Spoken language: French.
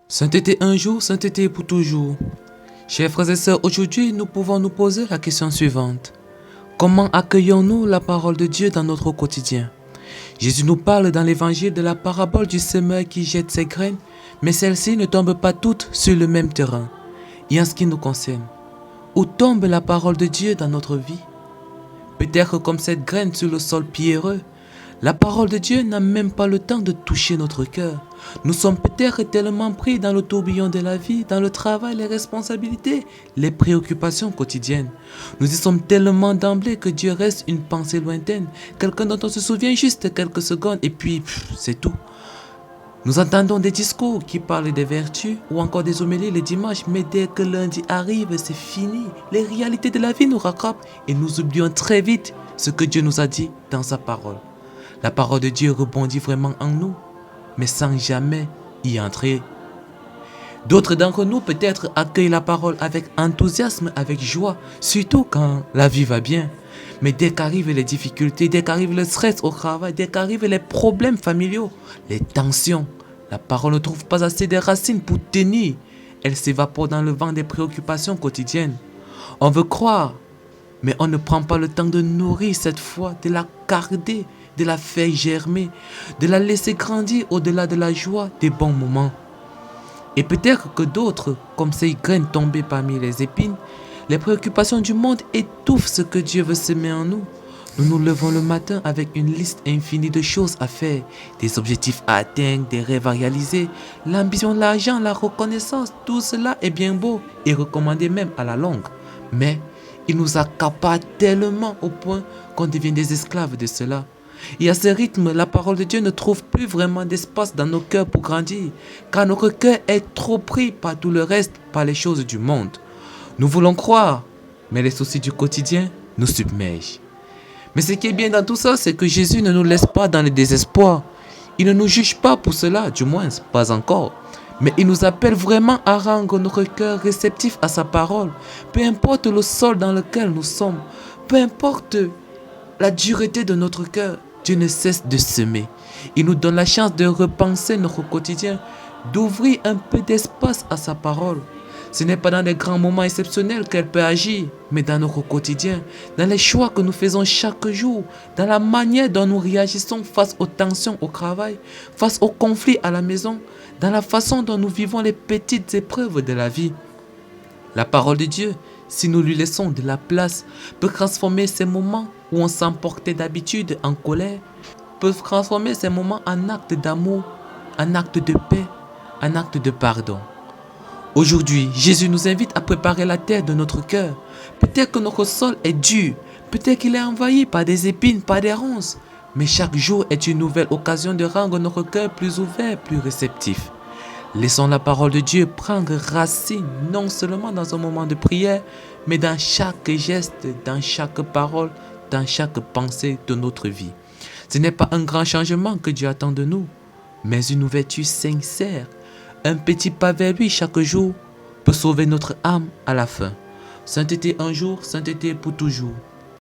Sainteté un jour, sainteté pour toujours. Chers frères et sœurs, aujourd'hui nous pouvons nous poser la question suivante. Comment accueillons-nous la parole de Dieu dans notre quotidien? Jésus nous parle dans l'évangile de la parabole du semeur qui jette ses graines, mais celles-ci ne tombent pas toutes sur le même terrain. Et en ce qui nous concerne, où tombe la parole de Dieu dans notre vie? Peut-être comme cette graine sur le sol pierreux, la parole de Dieu n'a même pas le temps de toucher notre cœur. Nous sommes peut-être tellement pris dans le tourbillon de la vie, dans le travail, les responsabilités, les préoccupations quotidiennes. Nous y sommes tellement d'emblée que Dieu reste une pensée lointaine, quelqu'un dont on se souvient juste quelques secondes et puis c'est tout. Nous entendons des discours qui parlent des vertus ou encore des homélies les dimanches, mais dès que lundi arrive, c'est fini. Les réalités de la vie nous rattrapent et nous oublions très vite ce que Dieu nous a dit dans sa parole. La parole de Dieu rebondit vraiment en nous, mais sans jamais y entrer. D'autres d'entre nous peut-être accueillent la parole avec enthousiasme, avec joie, surtout quand la vie va bien. Mais dès qu'arrivent les difficultés, dès qu'arrive le stress au travail, dès qu'arrivent les problèmes familiaux, les tensions, la parole ne trouve pas assez de racines pour tenir. Elle s'évapore dans le vent des préoccupations quotidiennes. On veut croire, mais on ne prend pas le temps de nourrir cette foi, de la garder, de la faire germer, de la laisser grandir au-delà de la joie des bons moments. Et peut-être que d'autres, comme ces graines tombées parmi les épines, les préoccupations du monde étouffent ce que Dieu veut semer en nous. Nous nous levons le matin avec une liste infinie de choses à faire, des objectifs à atteindre, des rêves à réaliser, l'ambition, l'argent, la reconnaissance, tout cela est bien beau et recommandé même à la longue. Mais il nous accapare tellement au point qu'on devient des esclaves de cela. Et à ce rythme, la parole de Dieu ne trouve plus vraiment d'espace dans nos cœurs pour grandir, car notre cœur est trop pris par tout le reste, par les choses du monde. Nous voulons croire, mais les soucis du quotidien nous submergent. Mais ce qui est bien dans tout ça, c'est que Jésus ne nous laisse pas dans le désespoir. Il ne nous juge pas pour cela, du moins, pas encore. Mais il nous appelle vraiment à rendre notre cœur réceptif à sa parole. Peu importe le sol dans lequel nous sommes, peu importe la dureté de notre cœur, Dieu ne cesse de semer. Il nous donne la chance de repenser notre quotidien, d'ouvrir un peu d'espace à sa parole. Ce n'est pas dans les grands moments exceptionnels qu'elle peut agir, mais dans notre quotidien, dans les choix que nous faisons chaque jour, dans la manière dont nous réagissons face aux tensions au travail, face aux conflits à la maison, dans la façon dont nous vivons les petites épreuves de la vie. La parole de Dieu, si nous lui laissons de la place, peut transformer ces moments où on s'emportait d'habitude en colère, peut transformer ces moments en actes d'amour, en actes de paix, en actes de pardon. Aujourd'hui, Jésus nous invite à préparer la terre de notre cœur. Peut-être que notre sol est dur, peut-être qu'il est envahi par des épines, par des ronces, mais chaque jour est une nouvelle occasion de rendre notre cœur plus ouvert, plus réceptif. Laissons la parole de Dieu prendre racine, non seulement dans un moment de prière, mais dans chaque geste, dans chaque parole, dans chaque pensée de notre vie. Ce n'est pas un grand changement que Dieu attend de nous, mais une ouverture sincère. Un petit pas vers lui chaque jour peut sauver notre âme à la fin. Sainteté un jour, sainteté pour toujours.